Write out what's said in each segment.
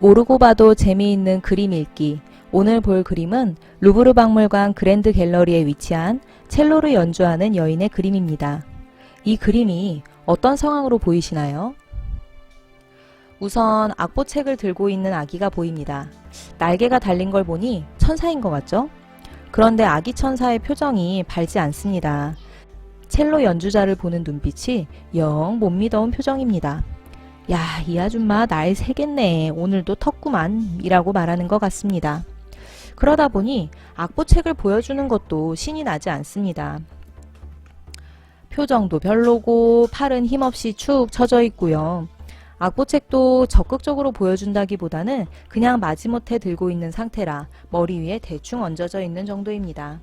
모르고 봐도 재미있는 그림 읽기. 오늘 볼 그림은 루브르 박물관 그랜드 갤러리에 위치한 첼로를 연주하는 여인의 그림입니다. 이 그림이 어떤 상황으로 보이시나요? 우선 악보책을 들고 있는 아기가 보입니다. 날개가 달린 걸 보니 천사인 것 같죠? 그런데 아기 천사의 표정이 밝지 않습니다. 첼로 연주자를 보는 눈빛이 영 못 믿어온 표정입니다. 야, 이 아줌마 날 새겠네. 오늘도 텄구만. 이라고 말하는 것 같습니다. 그러다 보니 악보책을 보여주는 것도 신이 나지 않습니다. 표정도 별로고 팔은 힘없이 축 처져 있고요. 악보책도 적극적으로 보여준다기보다는 그냥 마지못해 들고 있는 상태라 머리 위에 대충 얹어져 있는 정도입니다.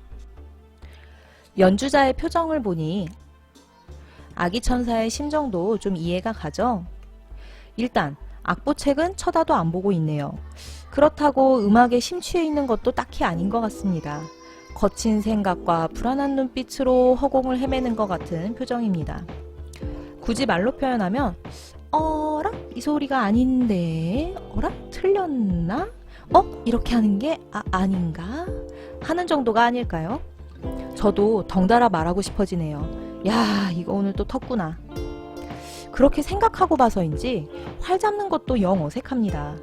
연주자의 표정을 보니 아기 천사의 심정도 좀 이해가 가죠? 일단 악보책은 쳐다도 안 보고 있네요. 그렇다고 음악에 심취해 있는 것도 딱히 아닌 것 같습니다. 거친 생각과 불안한 눈빛으로 허공을 헤매는 것 같은 표정입니다. 굳이 말로 표현하면 어라? 이 소리가 아닌데 어라? 틀렸나? 이렇게 하는 게 아닌가? 하는 정도가 아닐까요? 저도 덩달아 말하고 싶어지네요. 야, 이거 오늘 또 텄구나. 그렇게 생각하고 봐서인지 활 잡는 것도 영 어색합니다.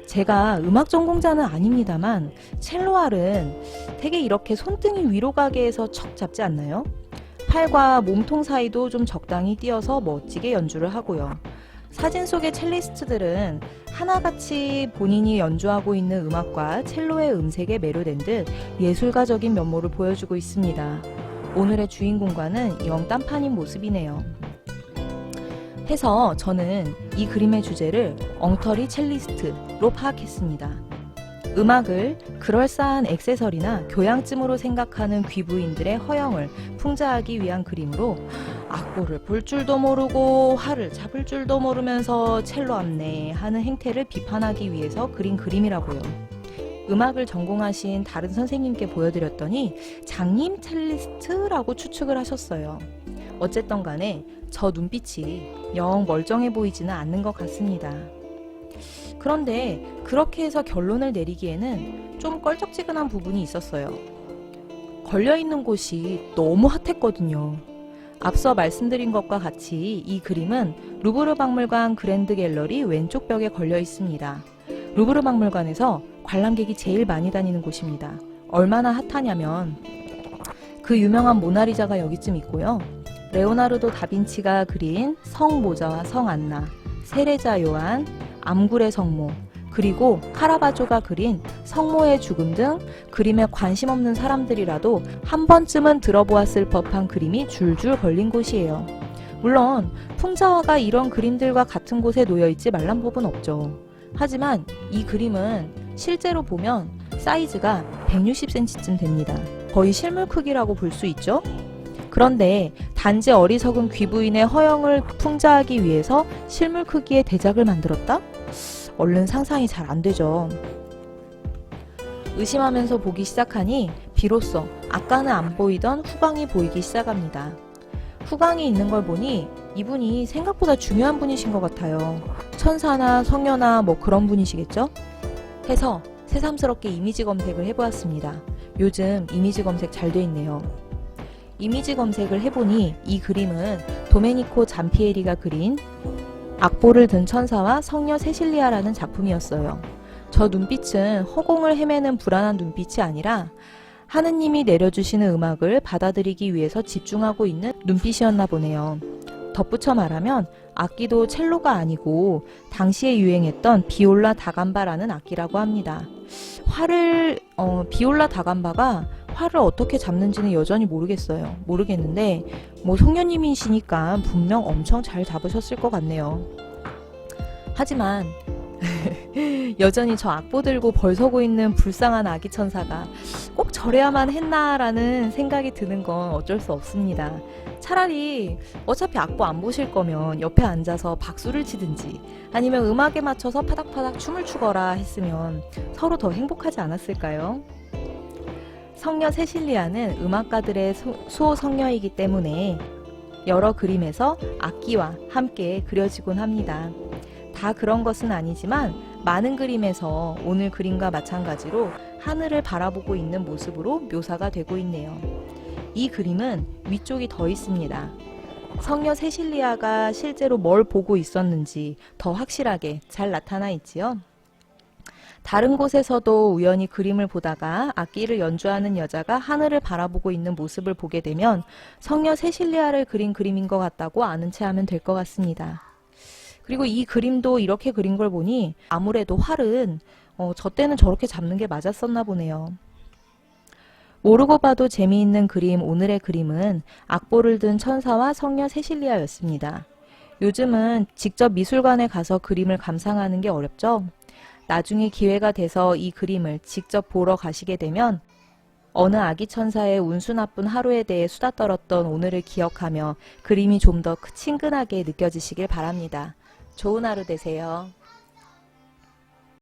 제가 음악 전공자는 아닙니다만 첼로 활은 되게 이렇게 손등이 위로 가게 해서 척 잡지 않나요? 팔과 몸통 사이도 좀 적당히 띄어서 멋지게 연주를 하고요. 사진 속의 첼리스트들은 하나같이 본인이 연주하고 있는 음악과 첼로의 음색에 매료된 듯 예술가적인 면모를 보여주고 있습니다. 오늘의 주인공과는 영 딴판인 모습이네요. 해서 저는 이 그림의 주제를 엉터리 첼리스트로 파악했습니다. 음악을 그럴싸한 액세서리나 교양쯤으로 생각하는 귀부인들의 허영을 풍자하기 위한 그림으로 악보를 볼 줄도 모르고 활을 잡을 줄도 모르면서 첼로 앞내 하는 행태를 비판하기 위해서 그린 그림이라고요. 음악을 전공하신 다른 선생님께 보여드렸더니 장님 첼리스트라고 추측을 하셨어요. 어쨌든 간에 저 눈빛이 영 멀쩡해 보이지는 않는 것 같습니다. 그런데 그렇게 해서 결론을 내리기에는 좀 껄쩍지근한 부분이 있었어요. 걸려있는 곳이 너무 핫했거든요. 앞서 말씀드린 것과 같이 이 그림은 루브르 박물관 그랜드 갤러리 왼쪽 벽에 걸려 있습니다. 루브르 박물관에서 관람객이 제일 많이 다니는 곳입니다. 얼마나 핫하냐면 그 유명한 모나리자가 여기쯤 있고요. 레오나르도 다빈치가 그린 성 모자와 성 안나, 세레자 요한, 암굴의 성모, 그리고 카라바조가 그린 성모의 죽음 등 그림에 관심 없는 사람들이라도 한 번쯤은 들어보았을 법한 그림이 줄줄 걸린 곳이에요. 물론 풍자화가 이런 그림들과 같은 곳에 놓여있지 말란 법은 없죠. 하지만 이 그림은 실제로 보면 사이즈가 160cm쯤 됩니다. 거의 실물 크기라고 볼 수 있죠? 그런데 단지 어리석은 귀부인의 허영을 풍자하기 위해서 실물 크기의 대작을 만들었다? 얼른 상상이 잘 안 되죠. 의심하면서 보기 시작하니 비로소 아까는 안 보이던 후광이 보이기 시작합니다. 후광이 있는 걸 보니 이분이 생각보다 중요한 분이신 것 같아요. 천사나 성녀나 뭐 그런 분이시겠죠? 해서 새삼스럽게 이미지 검색을 해보았습니다. 요즘 이미지 검색 잘 돼 있네요. 이미지 검색을 해보니 이 그림은 도메니코 잠피에리가 그린 악보를 든 천사와 성녀 세실리아라는 작품이었어요. 저 눈빛은 허공을 헤매는 불안한 눈빛이 아니라 하느님이 내려주시는 음악을 받아들이기 위해서 집중하고 있는 눈빛이었나 보네요. 덧붙여 말하면 악기도 첼로가 아니고 당시에 유행했던 비올라 다감바라는 악기라고 합니다. 비올라 다감바가 활을 어떻게 잡는지는 여전히 모르겠는데 뭐 성녀님이시니까 분명 엄청 잘 잡으셨을 것 같네요. 하지만 여전히 저 악보 들고 벌서고 있는 불쌍한 아기 천사가 꼭 저래야만 했나라는 생각이 드는 건 어쩔 수 없습니다. 차라리 어차피 악보 안 보실 거면 옆에 앉아서 박수를 치든지 아니면 음악에 맞춰서 파닥파닥 춤을 추거라 했으면 서로 더 행복하지 않았을까요? 성녀 세실리아는 음악가들의 수호 성녀이기 때문에 여러 그림에서 악기와 함께 그려지곤 합니다. 다 그런 것은 아니지만 많은 그림에서 오늘 그림과 마찬가지로 하늘을 바라보고 있는 모습으로 묘사가 되고 있네요. 이 그림은 위쪽이 더 있습니다. 성녀 세실리아가 실제로 뭘 보고 있었는지 더 확실하게 잘 나타나 있지요. 다른 곳에서도 우연히 그림을 보다가 악기를 연주하는 여자가 하늘을 바라보고 있는 모습을 보게 되면 성녀 세실리아를 그린 그림인 것 같다고 아는 체 하면 될 것 같습니다. 그리고 이 그림도 이렇게 그린 걸 보니 아무래도 활은 저 때는 저렇게 잡는 게 맞았었나 보네요. 모르고 봐도 재미있는 그림 오늘의 그림은 악보를 든 천사와 성녀 세실리아였습니다. 요즘은 직접 미술관에 가서 그림을 감상하는 게 어렵죠? 나중에 기회가 돼서 이 그림을 직접 보러 가시게 되면 어느 아기 천사의 운수 나쁜 하루에 대해 수다 떨었던 오늘을 기억하며 그림이 좀 더 친근하게 느껴지시길 바랍니다. 좋은 하루 되세요.